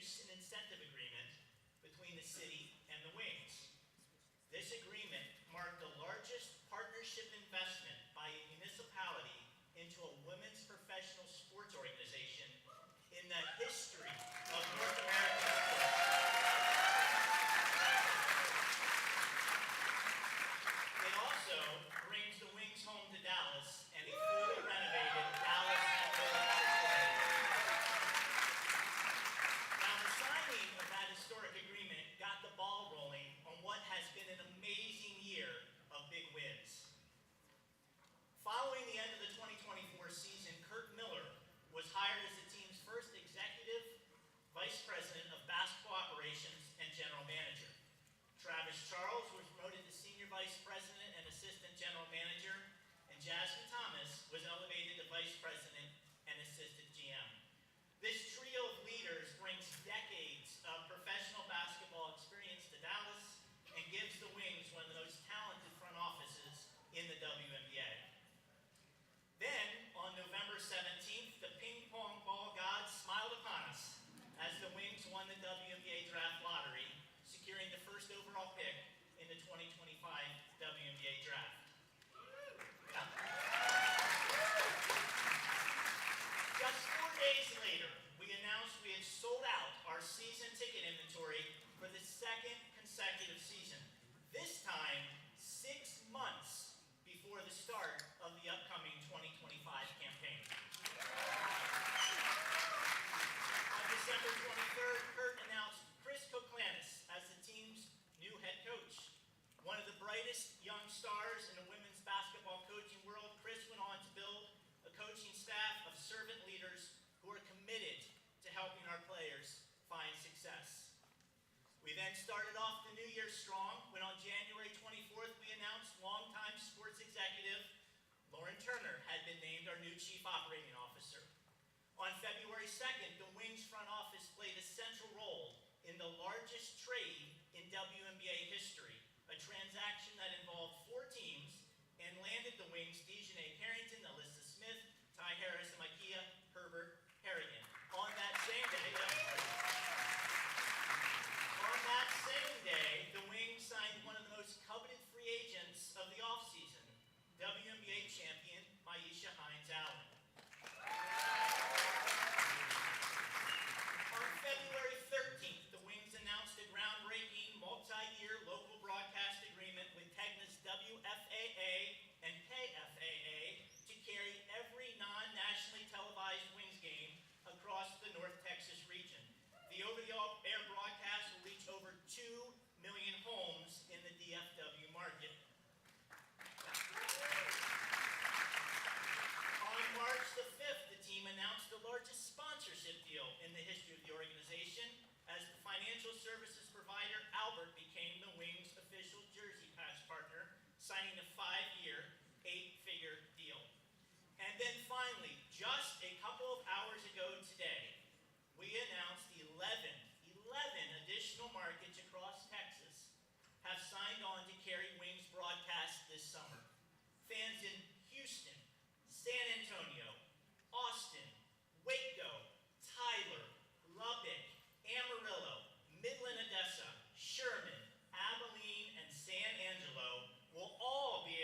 introduced an incentive agreement between the city and the Wings. This agreement marked the largest partnership investment by a municipality into a women's professional sports organization in the history of North American sports. It also brings the Wings home to Dallas and a fully renovated Dallas Now, the signing of that historic agreement got the ball rolling on what has been an amazing year of big wins. Following the end of the 2024 season, Kurt Miller was hired as the team's first executive vice president of basketball operations and general manager. Travis Charles was promoted to senior vice president and assistant general manager, and Jasmine Thomas was elevated to vice president and assistant GM. This trio of leaders brings decades of professional basketball experience to Dallas and gives the Wings one of the most talented front offices in the WNBA. Then, on November 17th, the ping pong ball gods smiled upon us as the Wings won the WNBA draft lottery, securing the first overall pick in the 2025 WNBA draft. Just 4 days later, we announced we had sold out our season ticket inventory for the second consecutive season, this time 6 months before the start of the upcoming 2025 campaign. On December 23rd, Kurt announced Chris Koklanis as the team's new head coach. One of the brightest young stars in the women's basketball coaching world, Chris went on to build a coaching staff of servant leaders who are committed to helping our players find success. We then started off the new year strong when on January 24th we announced longtime sports executive Lauren Turner had been named our new chief operating officer. On February 2nd, the Wings front office played a central role in the largest trade in WNBA history, a transaction that involved 4 teams and landed the Wings Dejanay Carrington, Alyssa Smith, Ty Harris, and Micaiah Herbert Harrigan. On that same day, the Wings signed one of the most coveted free agents of the offseason, WNBA champion Myisha Hines-Allen. On February 13th, the Wings announced a groundbreaking multi-year local broadcast agreement with Tegna's WFAA and KFAA to carry every non-nationally televised Wings game across the North Texas region. The over-the-air broadcast will reach over 2 million homes in the DFW market. On March the 5th, the team announced the largest sponsorship deal in the history of the organization as the financial services provider Albert became the Wings' official jersey patch partner, signing a 5-year, 8-figure deal. And then finally, just a couple of hours ago today, we announced 11 additional markets across Texas have signed on to carry Wings broadcast this summer. Fans in Houston, San Antonio, Austin, Waco, Tyler, Lubbock, Amarillo, Midland, Odessa, Sherman, Abilene, and San Angelo will all be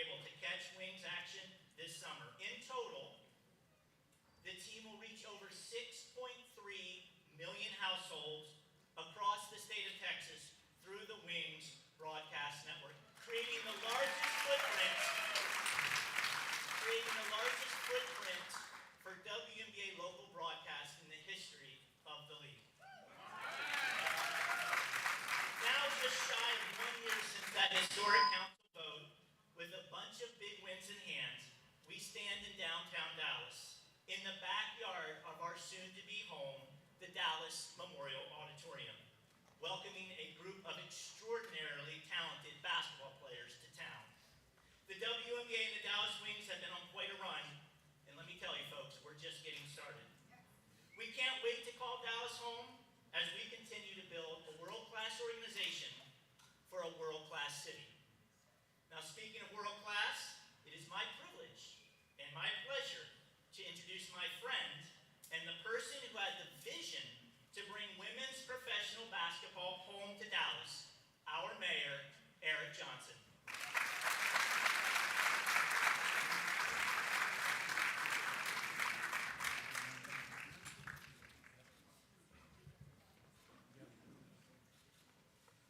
Mayor, Eric Johnson.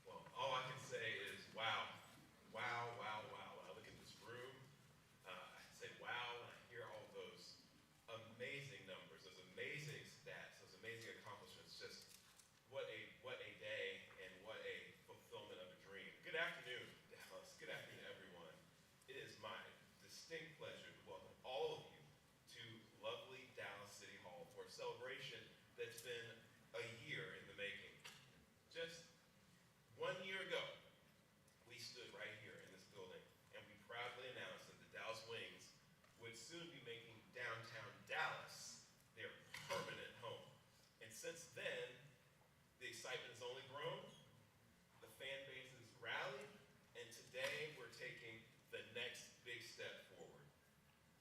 Well, all I can say is wow. Wow, wow, wow. When I look at this room, I say wow, and I hear all those amazing numbers, those amazing stats, those amazing accomplishments. Just what a day and what a fulfillment of a dream. Good afternoon, Dallas. Good afternoon, everyone. It is my distinct pleasure to welcome all of you to lovely Dallas City Hall for a celebration that's been a year in the making. Just 1 year ago, we stood right here in this building and we proudly announced that the Dallas Wings would soon be making downtown Dallas their permanent home. And since then, the excitement has only grown, the fan base has rallied, and today we're taking the next big step forward.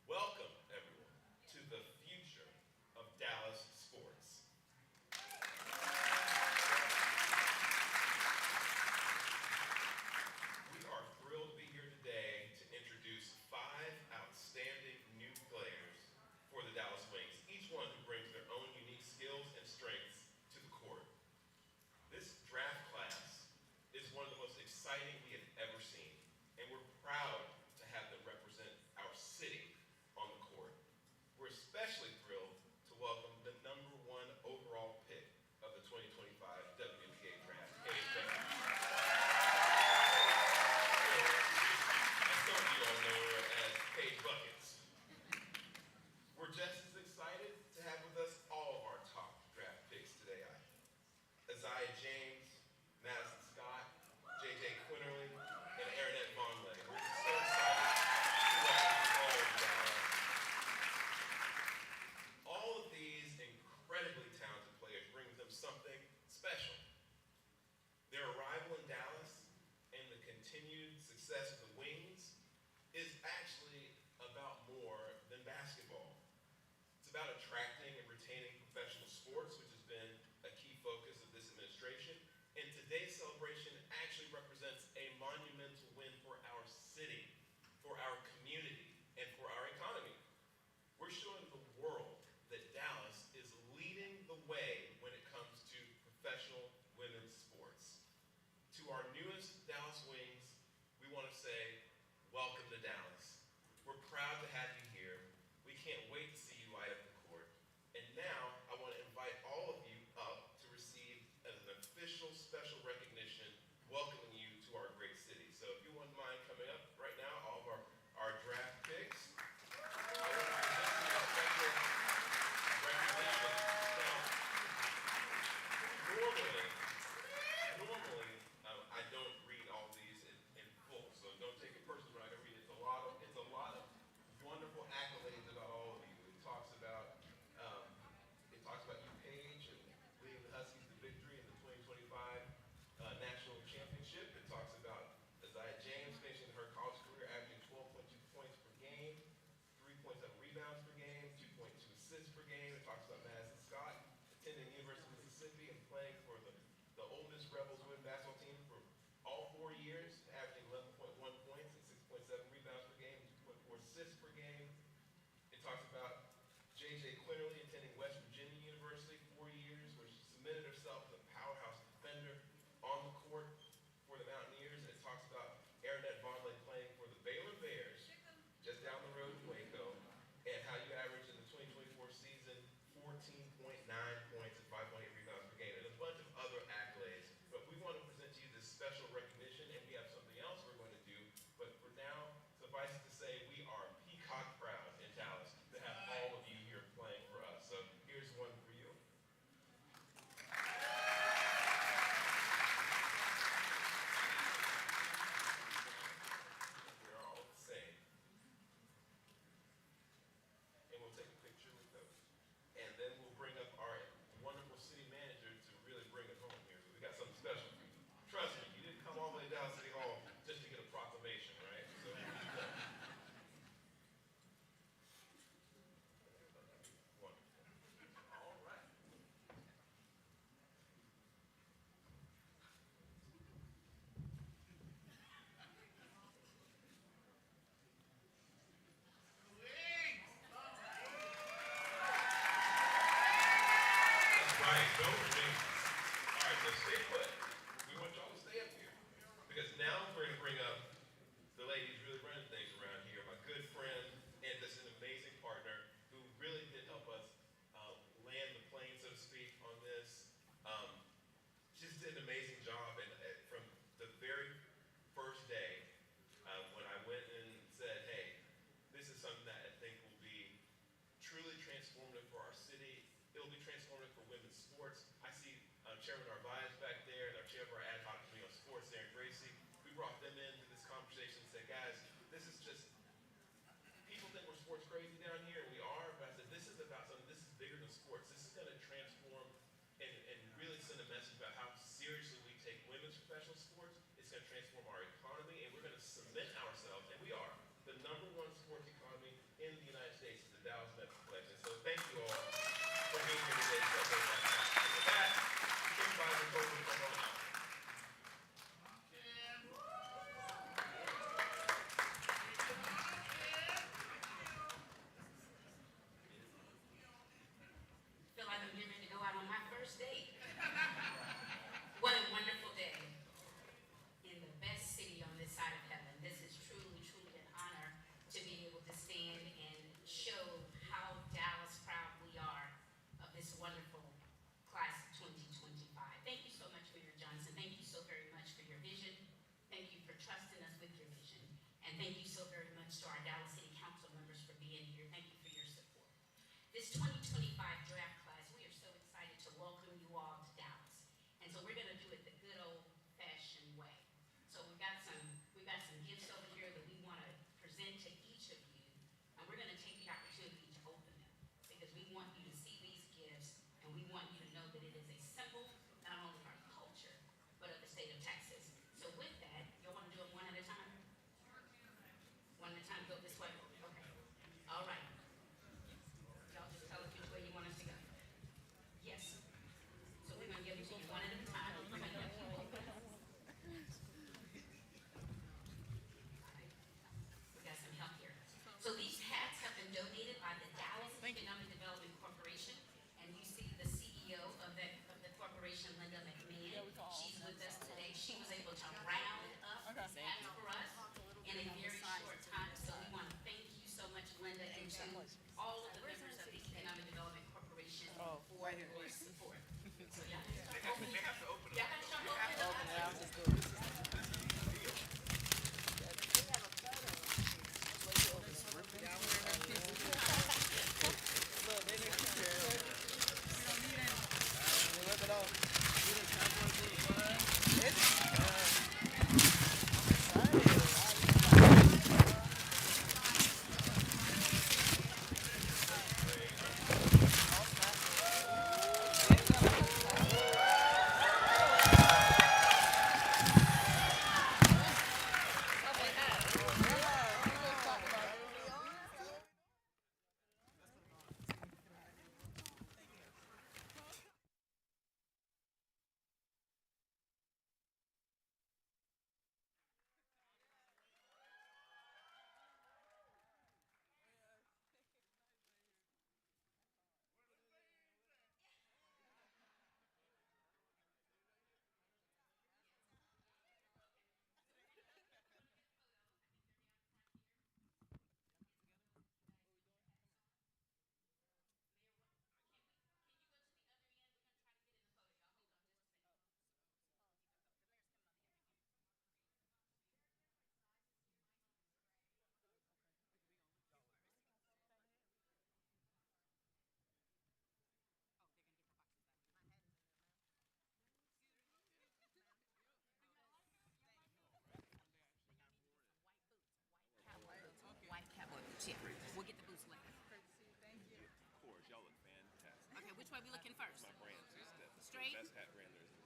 Welcome, everyone, to the future of Dallas sports. We are thrilled to be here today to introduce 5 outstanding new players for the Dallas Wings, each one who brings their own unique skills and strengths to the court. This draft class is one of the most exciting we have ever seen, and we're proud to have them represent our city on the court. We're especially thrilled to welcome the #1 overall pick of the 2025 WNBA draft, Paige Bueckers. Some of you all know her as Paige Bueckers. We're just as excited to have with us all of our top draft picks today. Aziaha James, Madison Scott, Quinerly, and Aaronette Vonleh. We're just so excited to welcome all of Dallas. All of these incredibly talented players bring with them something special. Their arrival in Dallas and the continued success of the Wings is actually about more than basketball. It's about attracting and retaining professional sports, which has been a key focus of this administration. And today's celebration actually represents a monumental win for our city, for our community, and for our economy. We're showing the world that Dallas is leading the way when it comes to professional women's sports. To our newest Dallas Wings, we want to say, welcome to Dallas. We're proud to have you here. We can't wait to see you light up the court. And now, I want to invite all of you up to receive an official special recognition welcoming you to our great city. So if you wouldn't mind coming up right now, all of our draft picks. I want to present you a special recognition. Now, normally, I don't read all these in full, so don't take it personally when I can read it. It's a lot of wonderful sports crazy down here, and we are, but I said, this is about something, this is bigger than sports. This is going to transform and really send a message about how seriously we take women's professional sports. It's going to transform our economy, and we're going to cement ourselves, and we are, the #1 sports economy in the United States is the Dallas Metroplex. And so thank you all for being here today to celebrate that. And with that, supervisor Coleman, come on out. Feel like I'm getting ready to go out on my first date. What a wonderful day in the best city on this side of heaven. This is truly, truly an honor to be able to stand and show how Dallas proud we are of this wonderful class of 2025. Thank you so much, Mayor Johnson. Thank you so very much for your vision. Thank you for trusting us with your vision. And thank you so very much to our Dallas City Council members for being here. Thank you for your support. This 2025 draft class, we are so excited to welcome you all to Dallas. And so we're going to do it the good old-fashioned way. So we've got some gifts over here that we want to present to each of you, and we're going to take the opportunity to open them because we want you to see these gifts, and we want you to know that it is a symbol not only of our culture, but of the state of Texas. So with that, you'll want to do it one at a time? One at a time, go this way. Okay. All right. Y'all just tell us which way you want us to go. Yes. So we're going to give it to you one at a time. We're going to let you open. We got some help here. So these hats have been donated by the Dallas Economic Development Corporation, and you see the CEO of the corporation, Linda McMahon. She's with us today. She was able to round up these hats for us in a very short time. So we want to thank you so much, Linda, and to all of the members of the Economic Development Corporation for your support. So y'all have to open. Y'all have to open up. White cowboy boots, yeah. We'll get the boots later. Of course, y'all look fantastic. Okay, which way we looking first? My brand is the Straight? best hat brand there is.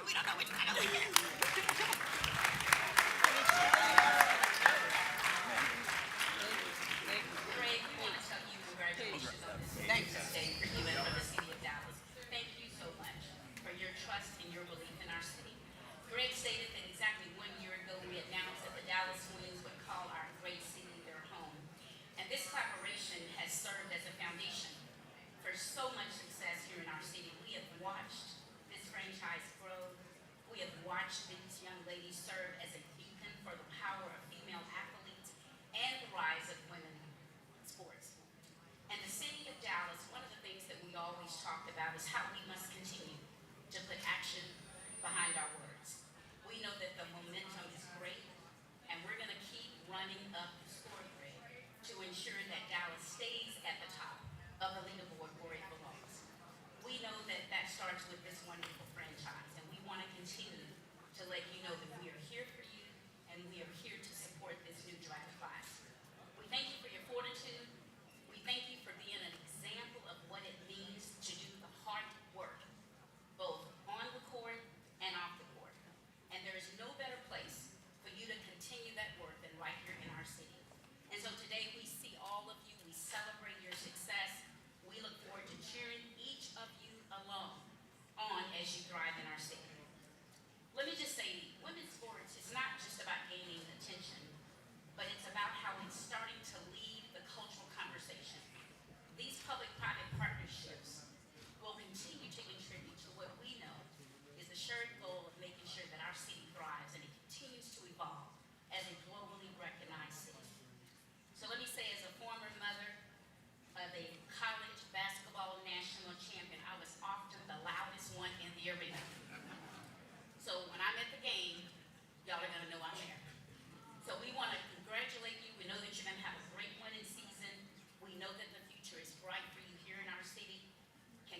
We don't know which kind of look at. Greg, we want to tell you congratulations on this wonderful day for you and for the city of Dallas. Thank you so much for your trust and your belief in our city. Greg stated that exactly 1 year ago we announced that the Dallas Wings would call our great city their home. And this collaboration has served as a foundation for so much success here in our city. We have watched this franchise grow. We have watched these young ladies serve as a beacon for the power of female athletes and the rise of women in sports. And the city of Dallas, one of the things that we always talked about is how we must continue to put action behind our words. We know that the momentum is great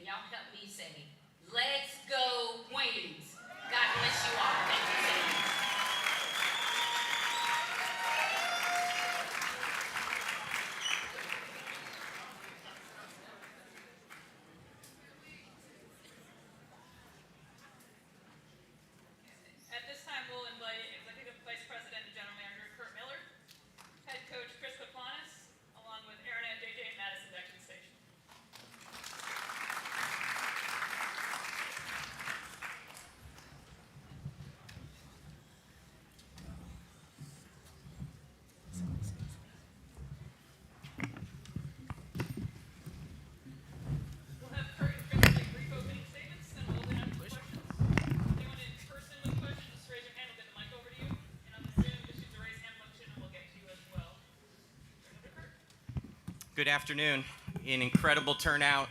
y'all help me say, let's go Wings. God bless you all. Thank you so much. At this time, we'll invite Executive Vice President and General Manager Kurt Miller, Head Coach Chris Bueckers, along with Aaronette JJ and Madison back to the station. We'll have Kurt and Chris make brief opening statements, then we'll open up to questions. Anyone in person with questions, just raise your hand, we'll get the mic over to you. And on the Zoom, just use the raise hand function and we'll get to you as well. Turn it over to Kurt. Good afternoon. An incredible turnout.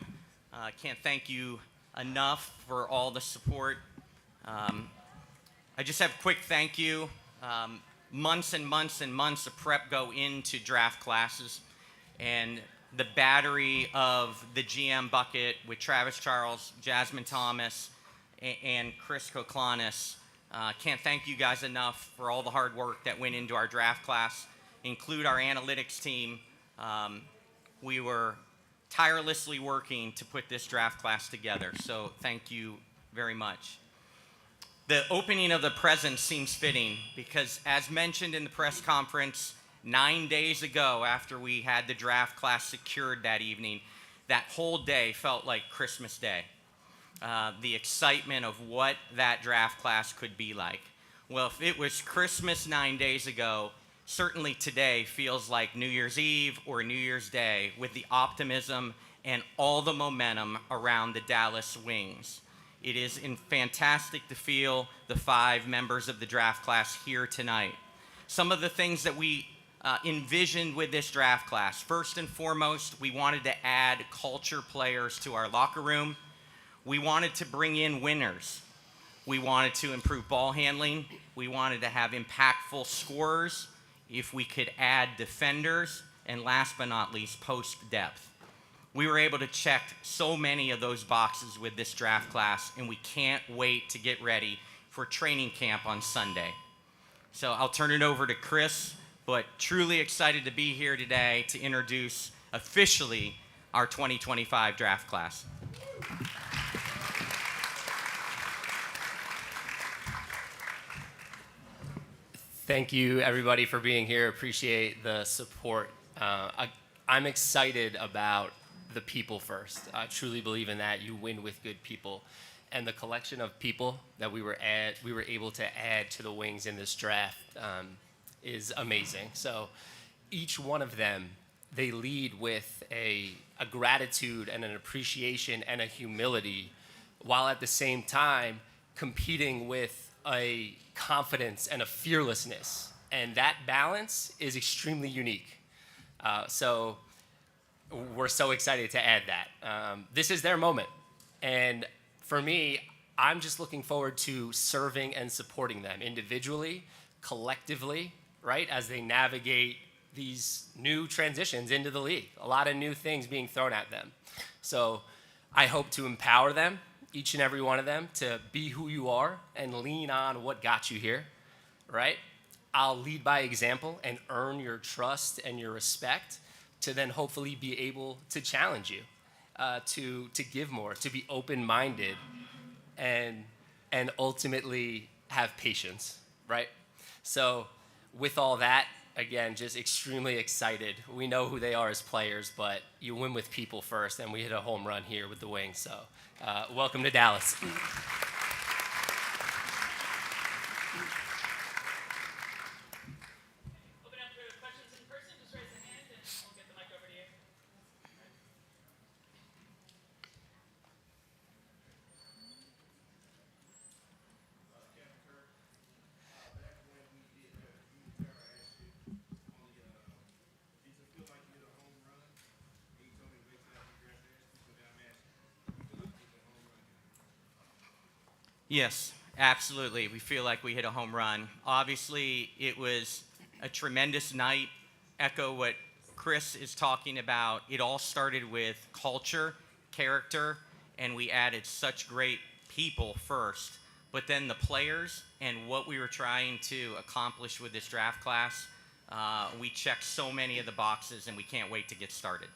Can't thank you enough for all the support. I just have a quick thank you. Months and months and months of prep go into draft classes, and the battery of the GM bucket with Travis Charles, Jasmine Thomas, and Chris Koklanis. Can't thank you guys enough for all the hard work that went into our draft class, include our analytics team. We were tirelessly working to put this draft class together, so thank you very much. The opening of the present seems fitting because, as mentioned in the press conference 9 days ago after we had the draft class secured that evening, that whole day felt like Christmas Day. The excitement of what that draft class could be like. Well, if it was Christmas 9 days ago, certainly today feels like New Year's Eve or New Year's Day with the optimism and all the momentum around the Dallas Wings. It is fantastic to feel the 5 members of the draft class here tonight. Some of the things that we envisioned with this draft class, first and foremost, we wanted to add culture players to our locker room. We wanted to bring in winners. We wanted to improve ball handling. We wanted to have impactful scorers. If we could add defenders, and last but not least, post depth. We were able to check so many of those boxes with this draft class, and we can't wait to get ready for training camp on Sunday. So I'll turn it over to Chris, but truly excited to be here today to introduce officially our 2025 draft class. Thank you, everybody, for being here. Appreciate the support. I'm excited about the people first. I truly believe in that. You win with good people. And the collection of people that we were able to add to the Wings in this draft is amazing. So each one of them, they lead with a gratitude and an appreciation and a humility, while at the same time competing with a confidence and a fearlessness. And that balance is extremely unique. So we're so excited to add that. This is their moment. And for me, I'm just looking forward to serving and supporting them individually, collectively, right, as they navigate these new transitions into the league. A lot of new things being thrown at them. So I hope to empower them, each and every one of them, to be who you are and lean on what got you here, right? I'll lead by example and earn your trust and your respect to then hopefully be able to challenge you, to give more, to be open-minded, and ultimately have patience, right? So with all that, again, just extremely excited. We know who they are as players, but you win with people first, and we hit a home run here with the Wings. So welcome to Dallas. Open up for questions in person. Just raise a hand and we'll get the mic over to you. Yes, absolutely. We feel like we hit a home run. Obviously, it was a tremendous night. Echo what Chris is talking about. It all started with culture, character, and we added such great people first, but then the players and what we were trying to accomplish with this draft class, we checked so many of the boxes, and we can't wait to get started.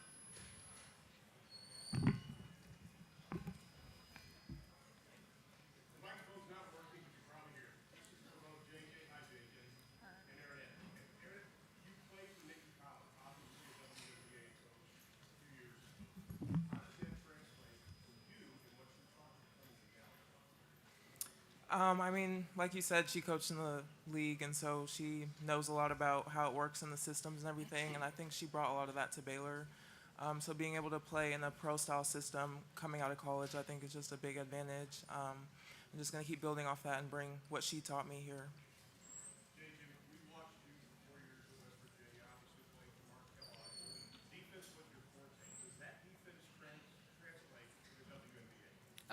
I mean, like you said, she coached in the league, and so she knows a lot about how it works in the systems and everything, and I think she brought a lot of that to Baylor. So being able to play in a pro-style system coming out of college, I think is just a big advantage. I'm just going to keep building off that and bring what she taught me here.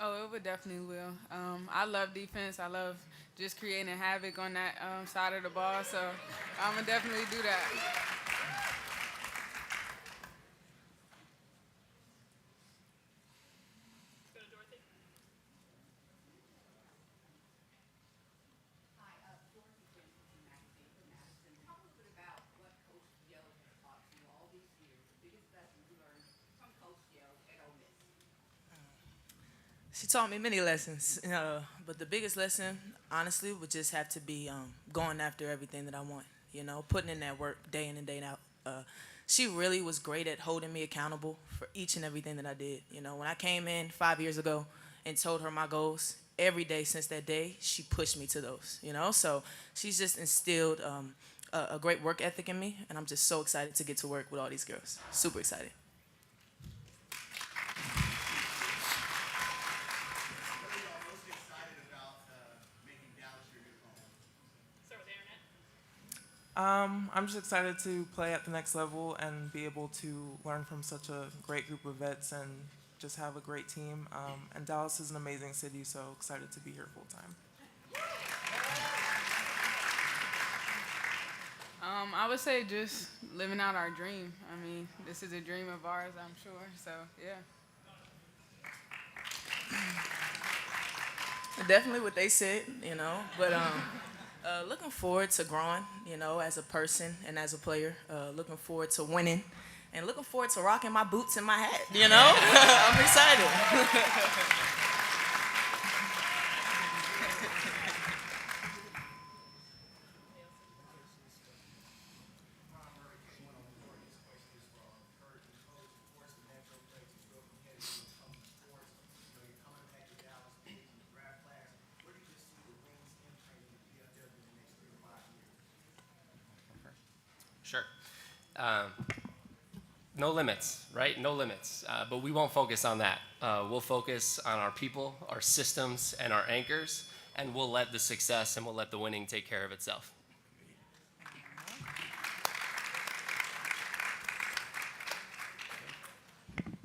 Oh, it would definitely will. I love defense. I love just creating havoc on that side of the ball. So I'm gonna definitely do that. Let's go to Dorothy. Hi, Dorothy James from Madison. Talk a little bit about what Coach Yo has taught you all these years, the biggest lessons you learned from Coach Yo at Ole Miss. She taught me many lessons, but the biggest lesson, honestly, would just have to be going after everything that I want, putting in that work day in and day out. She really was great at holding me accountable for each and everything that I did. When I came in 5 years ago and told her my goals, every day since that day, she pushed me to those, So she's just instilled a great work ethic in me, and I'm just so excited to get to work with all these girls. Super excited. Start with Aaronette. I'm just excited to play at the next level and be able to learn from such a great group of vets and just have a great team. And Dallas is an amazing city, so excited to be here full time. I would say just living out our dream. I mean, this is a dream of ours, I'm sure. So yeah. Definitely what they said, but looking forward to growing, as a person and as a player. Looking forward to winning, and looking forward to rocking my boots and my hat. I'm excited. Sure. No limits, right? No limits. But we won't focus on that. We'll focus on our people, our systems, and our anchors, and we'll let the success and we'll let the winning take care of itself.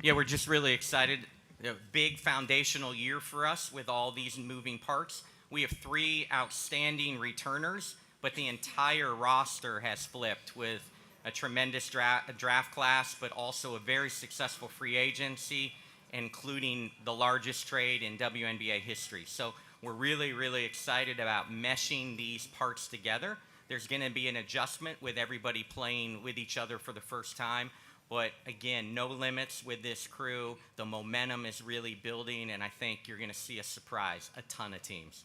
Yeah, we're just really excited. A big foundational year for us with all these moving parts. We have 3 outstanding returners, but the entire roster has flipped with a tremendous draft class, but also a very successful free agency, including the largest trade in WNBA history. So we're really, really excited about meshing these parts together. There's going to be an adjustment with everybody playing with each other for the first time. But again, no limits with this crew. The momentum is really building, and I think you're going to see a surprise, a ton of teams.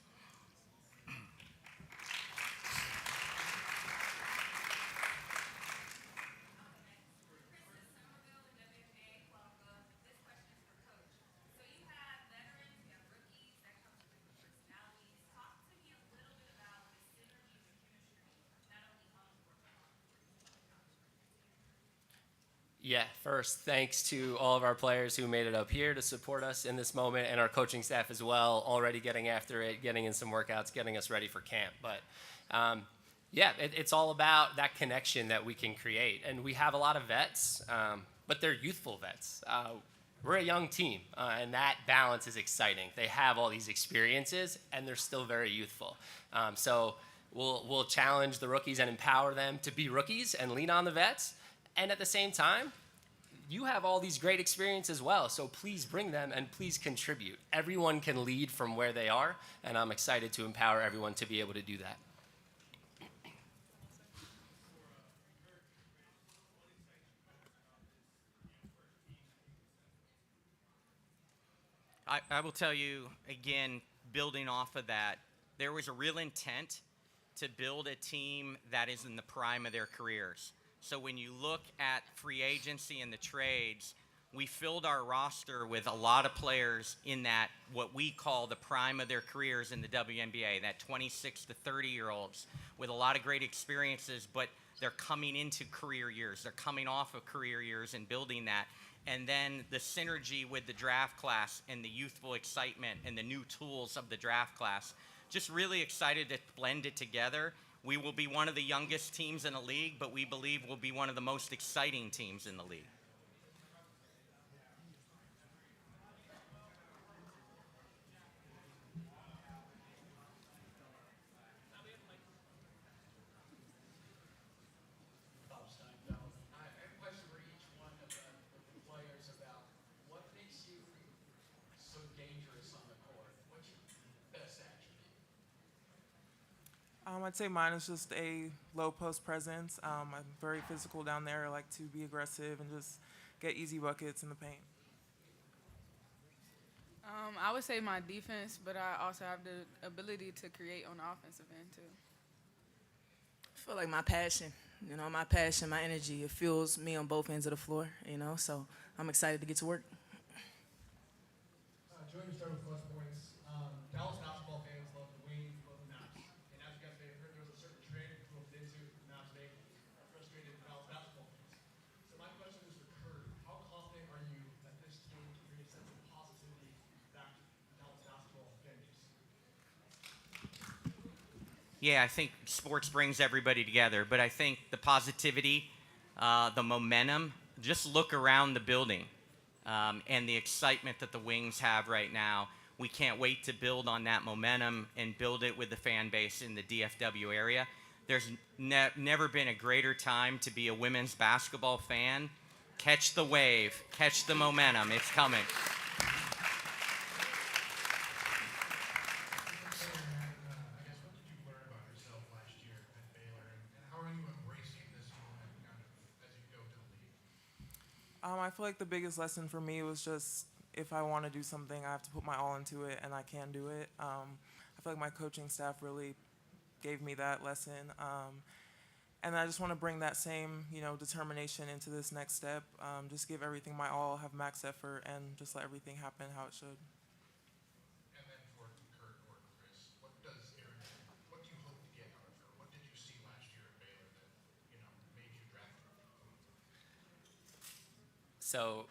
Yeah, first, thanks to all of our players who made it up here to support us in this moment, and our coaching staff as well, already getting after it, getting in some workouts, getting us ready for camp. But it's all about that connection that we can create. And we have a lot of vets, but they're youthful vets. We're a young team, and that balance is exciting. They have all these experiences, and they're still very youthful. So we'll challenge the rookies and empower them to be rookies and lean on the vets. And at the same time, you have all these great experience as well, so please bring them and please contribute. Everyone can lead from where they are, and I'm excited to empower everyone to be able to do that. I will tell you, again, building off of that, there was a real intent to build a team that is in the prime of their careers. So when you look at free agency and the trades, we filled our roster with a lot of players in that, what we call the prime of their careers in the WNBA, that 26 to 30-year-olds with a lot of great experiences, but they're coming into career years. They're coming off of career years and building that. And then the synergy with the draft class and the youthful excitement and the new tools of the draft class. Just really excited to blend it together. We will be one of the youngest teams in the league, but we believe we'll be one of the most exciting teams in the league. I'd say mine is just a low post presence. I'm very physical down there. I like to be aggressive and just get easy buckets in the paint. I would say my defense, but I also have the ability to create on the offensive end too. I feel like my passion, my energy, it fuels me on both ends of the floor, so I'm excited to get to work. Join your start with plus points. Dallas basketball fans love the wings, love the Maps. And as you guys may have heard, there was a certain trade that moved into the Maps made frustrated Dallas basketball fans. So my question is for Kurt, how confident are you that this team can bring a sense of positivity back to the Dallas basketball fan base? Yeah, I think sports brings everybody together, but I think the positivity, the momentum, just look around the building and the excitement that the Wings have right now. We can't wait to build on that momentum and build it with the fan base in the DFW area. There's never been a greater time to be a women's basketball fan. Catch the wave, catch the momentum, it's coming. I feel like the biggest lesson for me was just if I want to do something, I have to put my all into it, and I can do it. I feel like my coaching staff really gave me that lesson. And I just want to bring that same, determination into this next step. Just give everything my all, have max effort, and just let everything happen how it should. And then for Kurt or Chris, what do you hope to get out of her? What did you see last year at Baylor that, made you draft her? So,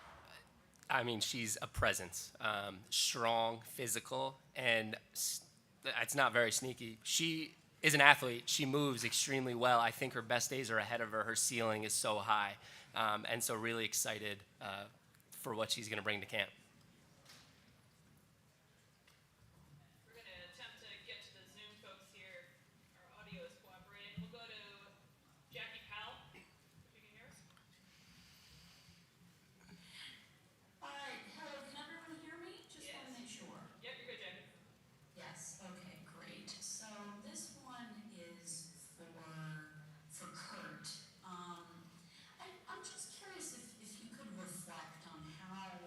she's a presence, strong, physical, and it's not very sneaky. She is an athlete. She moves extremely well. I think her best days are ahead of her. Her ceiling is so high, and so really excited for what she's going to bring to camp. We're going to attempt to get to the Zoom folks here. Our audio is cooperating. We'll go to Jackie Powell, if you can hear us. Hello, can everyone hear me? Just want to make sure. Yep, you're good, Jackie. Yes, okay, great. So this one is for Kurt. I'm just curious if you could reflect on how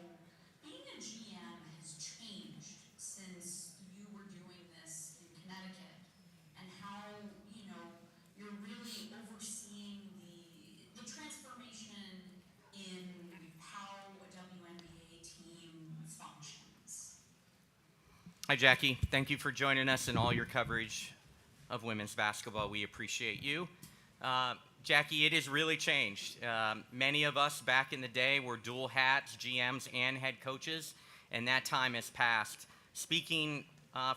being a GM has changed since you were doing this in Connecticut, and how, you're really overseeing the transformation in how a WNBA team functions. Hi, Jackie. Thank you for joining us and all your coverage of women's basketball. We appreciate you. Jackie, it has really changed. Many of us back in the day were dual hats, GMs and head coaches, and that time has passed. Speaking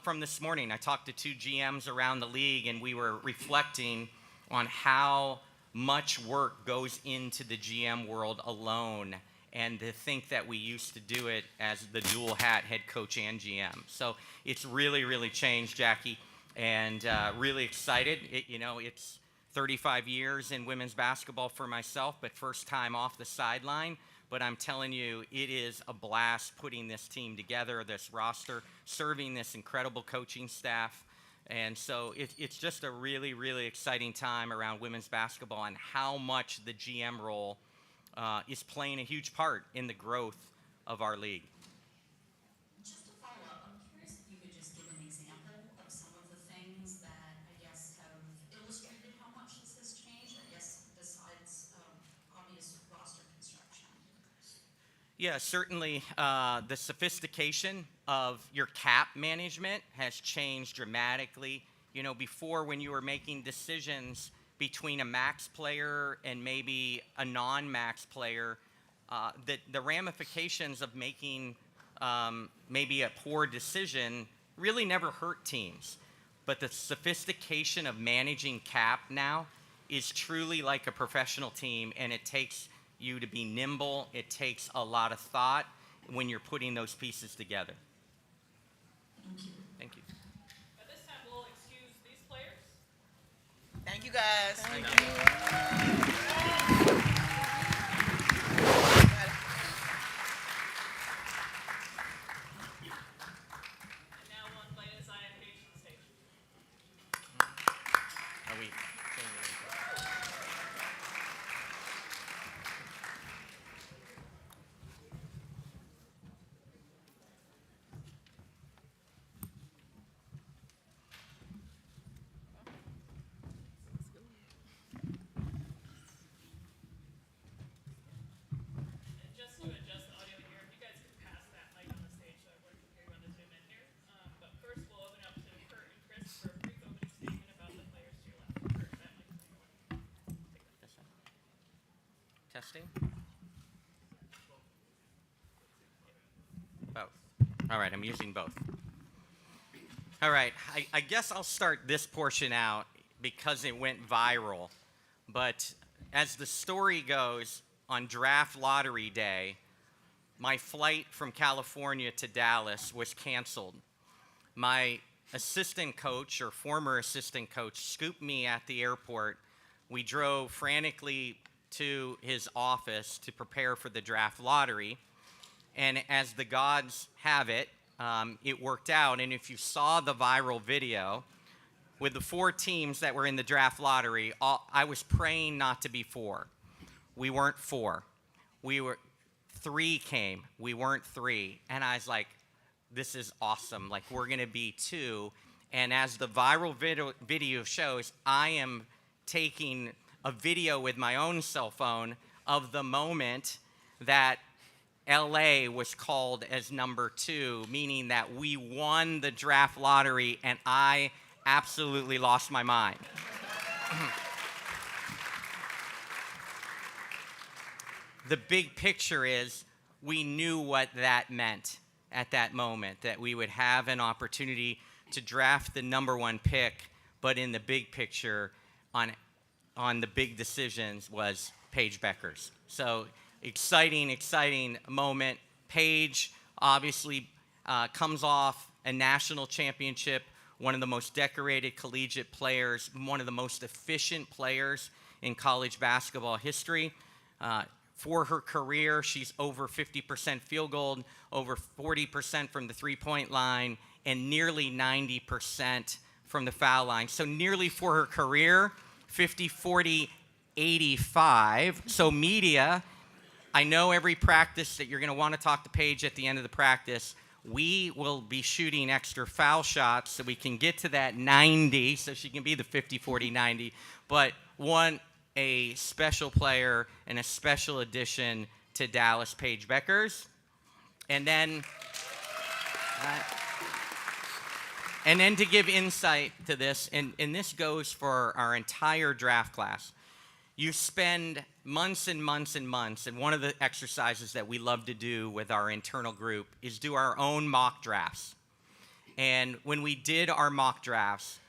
from this morning, I talked to 2 GMs around the league, and we were reflecting on how much work goes into the GM world alone, and to think that we used to do it as the dual hat head coach and GM. So it's really, really changed, Jackie, and really excited. It's 35 years in women's basketball for myself, but first time off the sideline. but I'm telling you, it is a blast putting this team together, this roster, serving this incredible coaching staff. And so it's just a really, really exciting time around women's basketball and how much the GM role is playing a huge part in the growth of our league. Just to follow up, I'm curious if you could just give an example of some of the things that I guess have illustrated how much this has changed, I guess, besides obvious roster construction. Yeah, certainly the sophistication of your cap management has changed dramatically. You know, before when you were making decisions between a max player and maybe a non-max player, the ramifications of making maybe a poor decision really never hurt teams. But the sophistication of managing cap now is truly like a professional team, and it takes you to be nimble. It takes a lot of thought when you're putting those pieces together. Thank you. At this time, we'll excuse these players. Thank you, guys. And now we'll invite Aziaha James to the stage. Are we? And just to adjust the audio here, if you guys could pass that mic on the stage so everyone can hear you on the Zoom in here. But first, we'll open up to Kurt and Chris for a brief opening statement about the players to your left. Kurt, that mic's on your left. Testing. Both. All right, I'm using both. All right, I guess I'll start this portion out because it went viral. But as the story goes, on draft lottery day, my flight from California to Dallas was canceled. My assistant coach, or former assistant coach, scooped me at the airport. We drove frantically to his office to prepare for the draft lottery. And as the gods have it, it worked out. And if you saw the viral video, with the 4 teams that were in the draft lottery, I was praying not to be 4. We weren't 4. 3 came. We weren't 3. And I was like, this is awesome. Like, we're going to be 2. And as the viral video shows, I am taking a video with my own cell phone of the moment that LA was called as number 2, meaning that we won the draft lottery, and I absolutely lost my mind. The big picture is we knew what that meant at that moment, that we would have an opportunity to draft the number 1 pick, but in the big picture, on the big decisions was Paige Bueckers. So exciting moment. Paige obviously comes off a national championship, one of the most decorated collegiate players, one of the most efficient players in college basketball history. For her career, she's over 50% field goal, over 40% from the three-point line, and nearly 90% from the foul line. So nearly for her career, 50, 40, 85. So media, I know every practice that you're going to want to talk to Paige at the end of the practice. We will be shooting extra foul shots so we can get to that 90, so she can be the 50, 40, 90. But a special player and a special addition to Dallas, Paige Bueckers. And then to give insight to this, and this goes for our entire draft class. You spend months and months and months, and one of the exercises that we love to do with our internal group is do our own mock drafts. And when we did our mock drafts,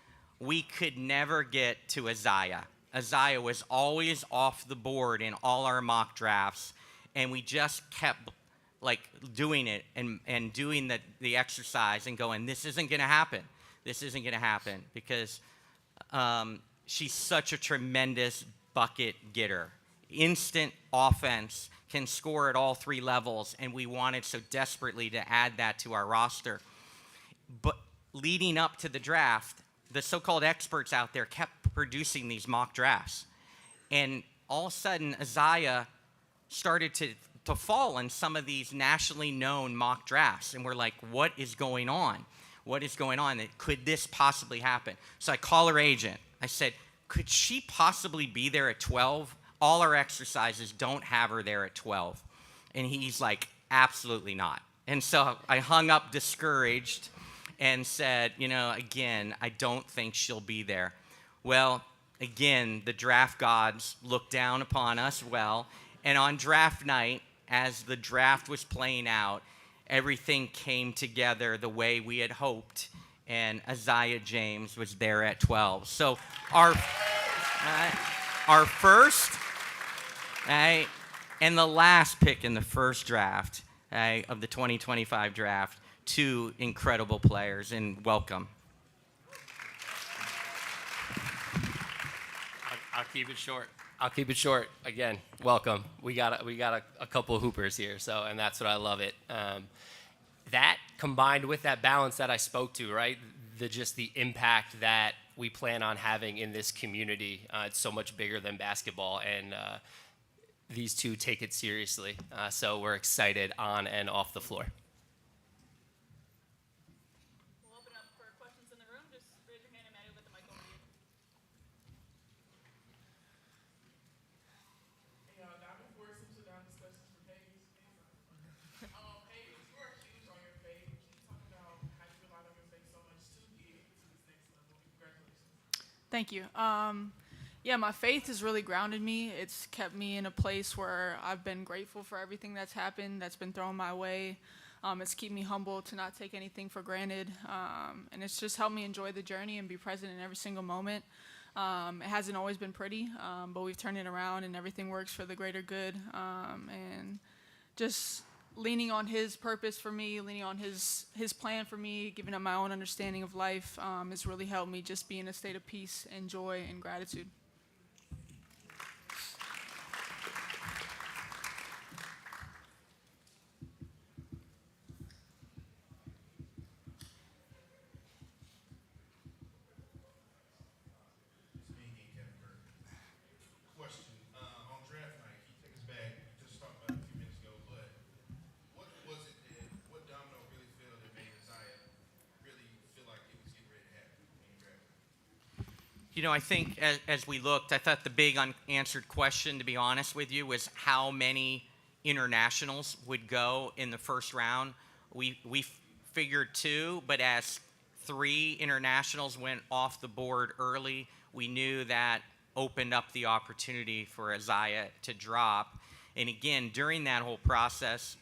we could never get to Aziaha. Aziaha was always off the board in all our mock drafts, and we just kept doing it and doing the exercise and going, this isn't going to happen. This isn't going to happen because she's such a tremendous bucket getter. Instant offense. can score at all three levels, and we wanted so desperately to add that to our roster. But leading up to the draft, the so-called experts out there kept producing these mock drafts. And all of a sudden, Aziaha started to fall in some of these nationally known mock drafts. And we're like, what is going on? What is going on? Could this possibly happen? So I call her agent. I said, could she possibly be there at 12? All our exercises don't have her there at 12. And he's like, absolutely not. And so I hung up discouraged and said, again, I don't think she'll be there. Well, again, the draft gods looked down upon us well. And on draft night, as the draft was playing out, everything came together the way we had hoped. And Aziaha James was there at 12. So our first and the last pick in the first draft of the 2025 draft, two incredible players, and welcome. I'll keep it short. Again, welcome. We got a couple of hoopers here, and that's what I love it. That combined with that balance that I spoke to, right? The impact that we plan on having in this community. It's so much bigger than basketball, and these two take it seriously. So we're excited on and off the floor. We'll open up for questions in the room. Just raise your hand and Maddie will get the mic over to you. Hey, Diamond Force, some sit-down discussions for Paige. Paige, you are huge on your page. Can you talk about how you rely on your faith so much to get to this next level? Congratulations. Thank you. My faith has really grounded me. It's kept me in a place where I've been grateful for everything that's happened, that's been thrown my way. It's kept me humble to not take anything for granted. And it's just helped me enjoy the journey and be present in every single moment. It hasn't always been pretty, but we've turned it around and everything works for the greater good. And just leaning on his purpose for me, leaning on his plan for me, giving up my own understanding of life has really helped me just be in a state of peace and joy and gratitude. I think as we looked, I thought the big unanswered question, to be honest with you, was how many internationals would go in the first round. We figured 2, but as 3 internationals went off the board early, we knew that opened up the opportunity for Aziaha to drop. And again, during that whole process,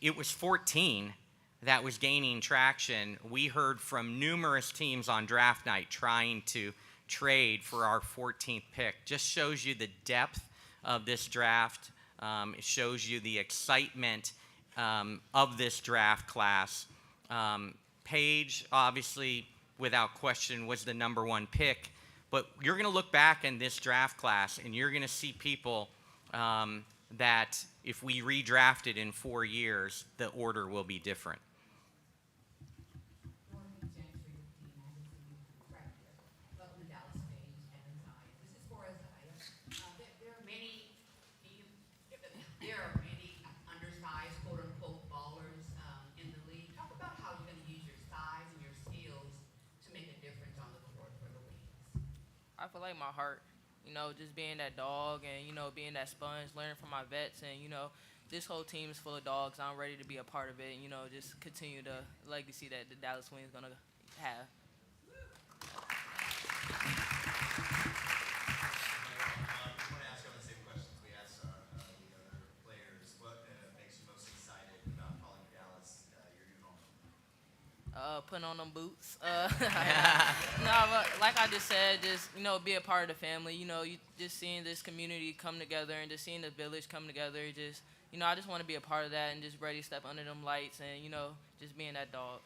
it was 14 that was gaining traction. We heard from numerous teams on draft night trying to trade for our 14th pick. Just shows you the depth of this draft. It shows you the excitement of this draft class. Paige, obviously, without question, was the number 1 pick. But you're going to look back in this draft class, and you're going to see people that if we redrafted in 4 years, the order will be different. I feel like my heart, just being that dog and, being that sponge, learning from my vets. And, this whole team is full of dogs. I'm ready to be a part of it and, just continue the legacy that the Dallas Wings going to have. Putting on them boots. No, but like I just said, just, be a part of the family. You just seeing this community come together and just seeing the village come together. Just, I just want to be a part of that and just ready to step under them lights and, just being that dog.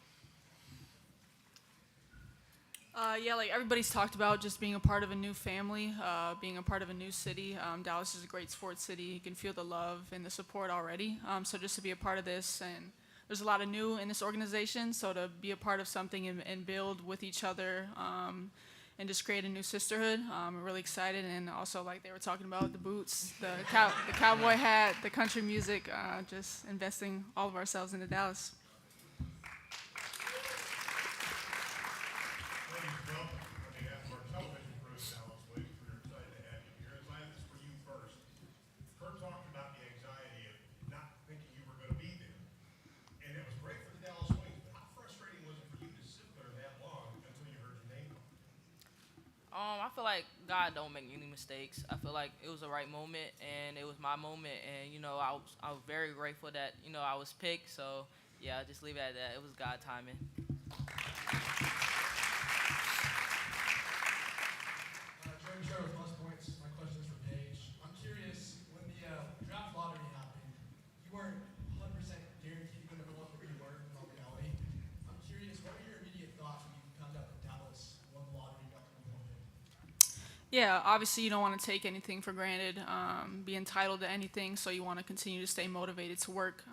Yeah, like everybody's talked about just being a part of a new family, being a part of a new city. Dallas is a great sports city. You can feel the love and the support already. So just to be a part of this, and there's a lot of new in this organization, so to be a part of something and build with each other and just create a new sisterhood, I'm really excited. And also, like they were talking about, the boots, the cowboy hat, the country music, just investing all of ourselves into Dallas. Ladies, welcome on behalf of our television crew at Dallas Wings. We're excited to have you here. Aziaha, this is for you first. Kurt talked about the anxiety of not thinking you were going to be there. And it was great for the Dallas Wings, but how frustrating was it for you to sit there that long until you heard your name called? I feel like God don't make any mistakes. I feel like it was the right moment, and it was my moment, and I was very grateful that I was picked. So yeah, just leave it at that. It was God timing. Jeremy Sher with Plus Points. My question is for Paige. I'm curious, when the draft lottery happened, you weren't 100% guaranteed you're going to go on where you were in all reality. I'm curious, what were your immediate thoughts when you found out that Dallas won the lottery and got the number one pick? Yeah, obviously you don't want to take anything for granted, be entitled to anything, so you want to continue to stay motivated to work,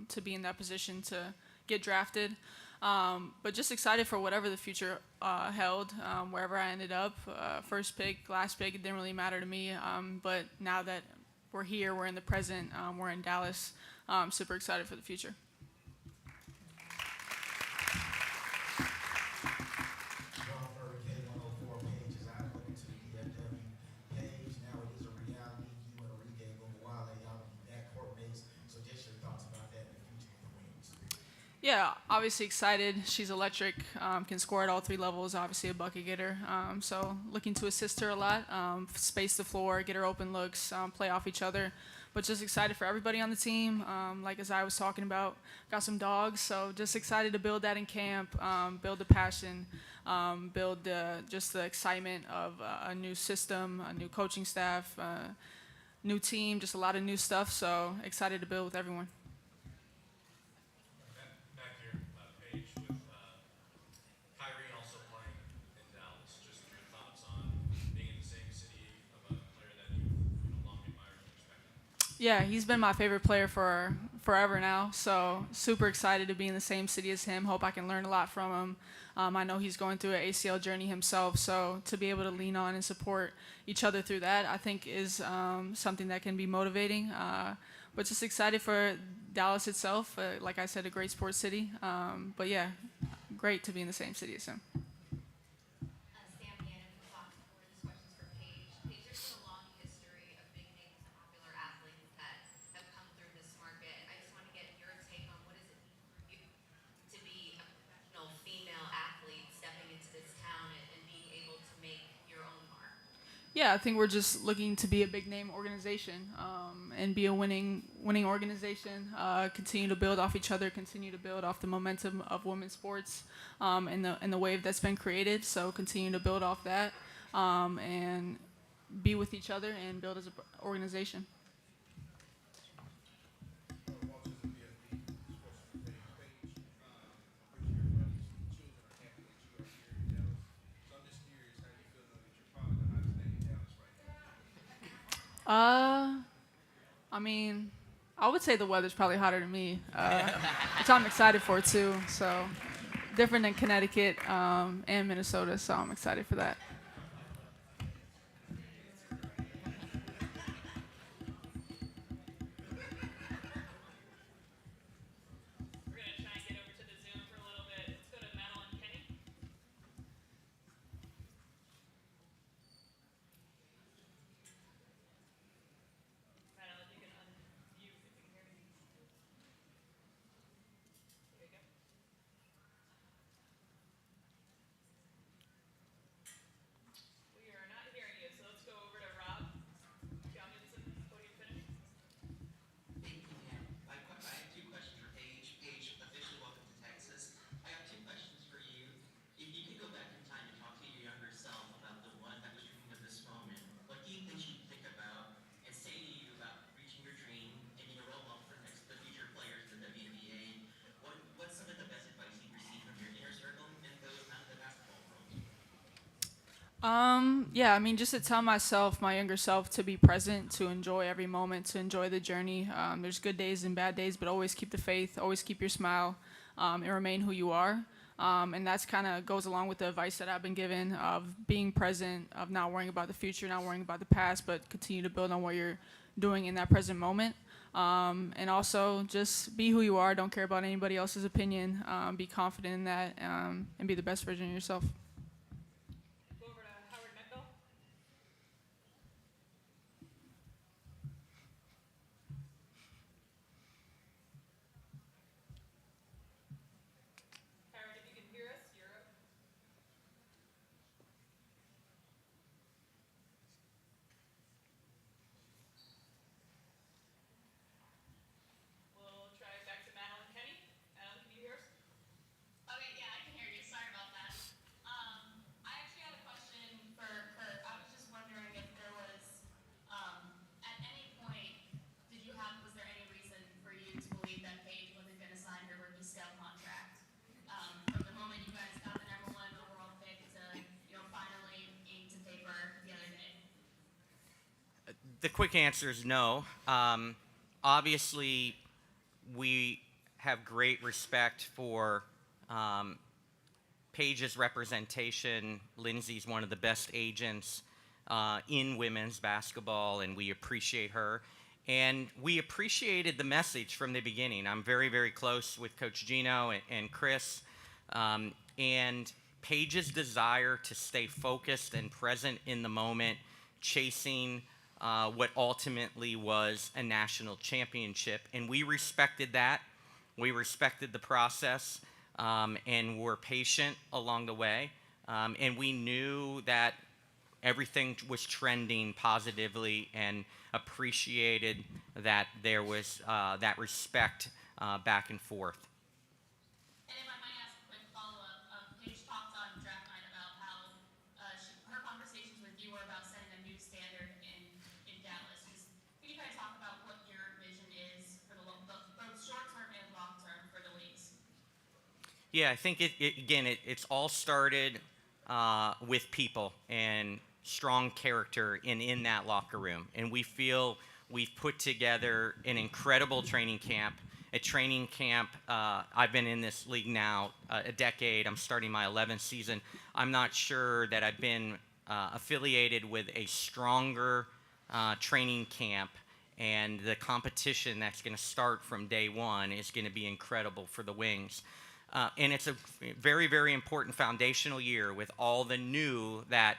to be in that position to get drafted. But just excited for whatever the future held, wherever I ended up. First pick, last pick, it didn't really matter to me. But now that we're here, we're in the present, we're in Dallas, super excited for the future. K104, Paige is out looking to the DFW. Paige, now it is a reality. You and Enrique Vonleh, y'all will be backcourt mates. So just your thoughts about that in the future of the Wings. Yeah, obviously excited. She's electric, can score at all three levels, obviously a bucket getter. So looking to assist her a lot, space the floor, get her open looks, play off each other. But just excited for everybody on the team. Like as I was talking about, got some dogs, so just excited to build that in camp, build the passion, build just the excitement of a new system, a new coaching staff, new team, just a lot of new stuff. So excited to build with everyone. Back here, Paige, with Kyrie also playing in Dallas. Just your thoughts on being in the same city of a player that you've long admired and respected. Yeah, he's been my favorite player for forever now. So super excited to be in the same city as him. Hope I can learn a lot from him. I know he's going through an ACL journey himself, so to be able to lean on and support each other through that, I think is something that can be motivating. But just excited for Dallas itself. Like I said, a great sports city. But yeah, great to be in the same city as him. Sam Gannon from Fox 4. This question's for Paige. Paige, there's been a long history of big names and popular athletes that have come through this market. I just want to get your take on what does it mean for you to be a professional female athlete stepping into this town and being able to make your own mark? Yeah, I think we're just looking to be a big name organization and be a winning organization. Continue to build off each other. Continue to build off the momentum of women's sports and the wave that's been created. So continue to build off that and be with each other and build as an organization. I mean, I would say the weather's probably hotter than me, which I'm excited for too. So different than Connecticut and Minnesota, so I'm excited for that. We're going to try and get over to the Zoom for a little bit. Let's go to Madeline Kenny. Madeline, you can unmute if you can hear me. There you go. Yeah, I mean, just to tell myself, my younger self, to be present, to enjoy every moment, to enjoy the journey. There's good days and bad days, but always keep the faith, always keep your smile, and remain who you are. And that's kind of goes along with the advice that I've been given of being present, of not worrying about the future, not worrying about the past, but continue to build on what you're doing in that present moment. And also just be who you are. Don't care about anybody else's opinion. Be confident in that, and be the best version of yourself. Go over to Howard Metcalf. Howard, if you can hear us, you're up. We'll try back to Madeline Kenny. Madeline, can you hear us? Okay, yeah, I can hear you. Sorry about that. I actually had a question for Kurt. I was just wondering if there was, at any point, was there any reason for you to believe that Paige wasn't going to sign her rookie scout contract? From the moment you guys got the #1 overall pick to, finally ink to paper the other day. The quick answer is no. Obviously, we have great respect for Paige's representation. Lindsay's one of the best agents in women's basketball, and we appreciate her. And we appreciated the message from the beginning. I'm very, very close with Coach Gino and Chris. And Paige's desire to stay focused and present in the moment, chasing what ultimately was a national championship. And we respected that. We respected the process, and were patient along the way. And we knew that everything was trending positively, and appreciated that there was that respect back and forth. And if I might ask a quick follow-up, Paige talked on draft night about how her conversations with you were about setting a new standard in Dallas. Can you guys talk about what your vision is for both short-term and long-term for the Wings? Yeah, I think it's all started with people and strong character in that locker room. And we feel we've put together an incredible training camp. A training camp, I've been in this league now a decade. I'm starting my 11th season. I'm not sure that I've been affiliated with a stronger training camp. And the competition that's going to start from day one is going to be incredible for the Wings. And it's a very, very important foundational year with all the new that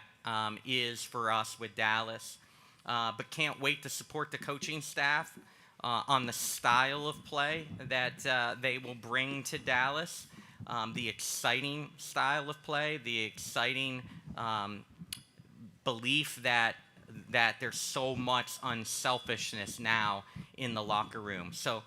is for us with Dallas. But can't wait to support the coaching staff on the style of play that they will bring to Dallas. The exciting style of play, the exciting belief that there's so much unselfishness now in the locker room. So,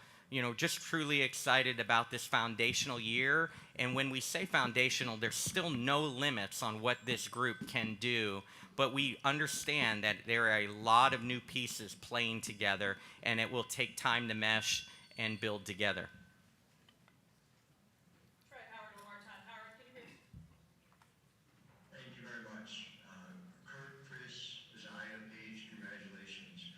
just truly excited about this foundational year. And when we say foundational, there's still no limits on what this group can do. But we understand that there are a lot of new pieces playing together, and it will take time to mesh and build together. Try Howard one more time. Howard, can you hear me? Thank you very much. Kurt, Chris, Aziaha, Paige, congratulations.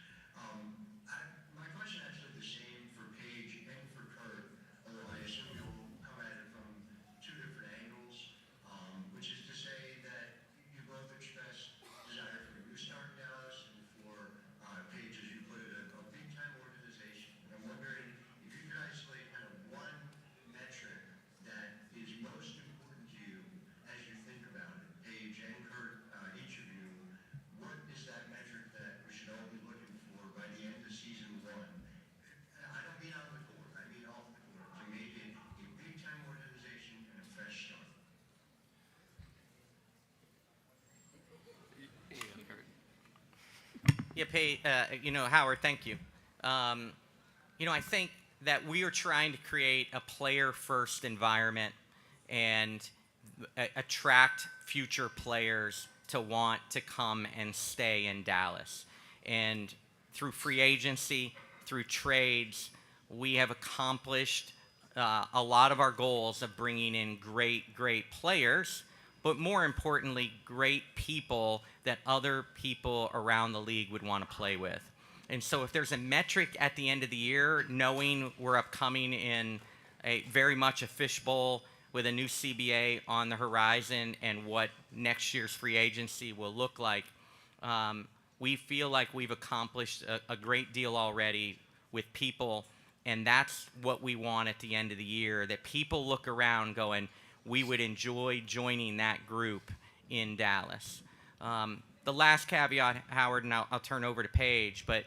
My question is actually the same for Paige and for Kurt, although I assume you'll come at it from two different angles, which is to say that you both expressed desire for a new start in Dallas, and for Paige, as you put it, a big-time organization. And I'm wondering if you could isolate kind of one metric that is most important to you as you think about it. Paige and Kurt, each of you, what is that metric that we should all be looking for by the end of season one? I don't mean on the court, I mean off the court, to make it a big-time organization and a fresh start. Yeah, Howard, thank you. I think that we are trying to create a player-first environment and attract future players to want to come and stay in Dallas. And through free agency, through trades, we have accomplished a lot of our goals of bringing in great, great players, but more importantly, great people that other people around the league would want to play with. And so if there's a metric at the end of the year, knowing we're upcoming in a very much a fishbowl with a new CBA on the horizon and what next year's free agency will look like, we feel like we've accomplished a great deal already with people, and that's what we want at the end of the year, that people look around going, we would enjoy joining that group in Dallas. The last caveat, Howard, and I'll turn over to Paige, but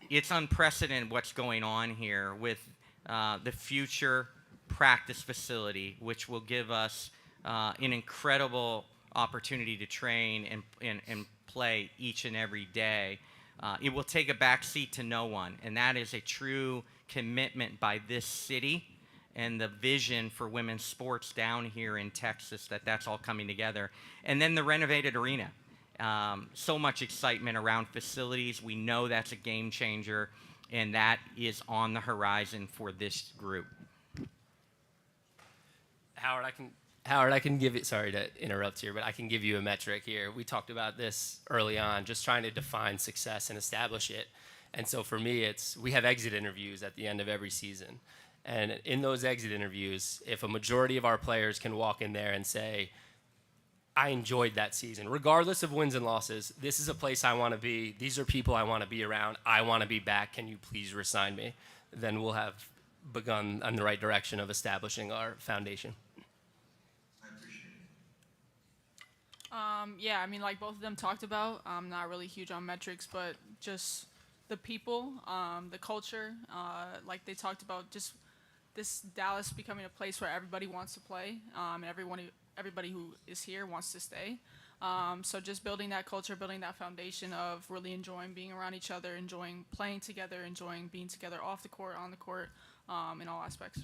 it's unprecedented what's going on here with the future practice facility, which will give us an incredible opportunity to train and play each and every day. It will take a backseat to no one, and that is a true commitment by this city and the vision for women's sports down here in Texas, that's all coming together. And then the renovated arena. So much excitement around facilities. We know that's a game changer, and that is on the horizon for this group. Howard, I can give it, sorry to interrupt here, but I can give you a metric here. We talked about this early on, just trying to define success and establish it. And so for me, we have exit interviews at the end of every season. And in those exit interviews, if a majority of our players can walk in there and say, I enjoyed that season, regardless of wins and losses, this is a place I want to be, these are people I want to be around, I want to be back, can you please resign me? Then we'll have begun on the right direction of establishing our foundation. Yeah, I mean, like both of them talked about, I'm not really huge on metrics, but just the people, the culture, like they talked about, just this Dallas becoming a place where everybody wants to play, and everybody who is here wants to stay. So just building that culture, building that foundation of really enjoying being around each other, enjoying playing together, enjoying being together off the court, on the court, in all aspects.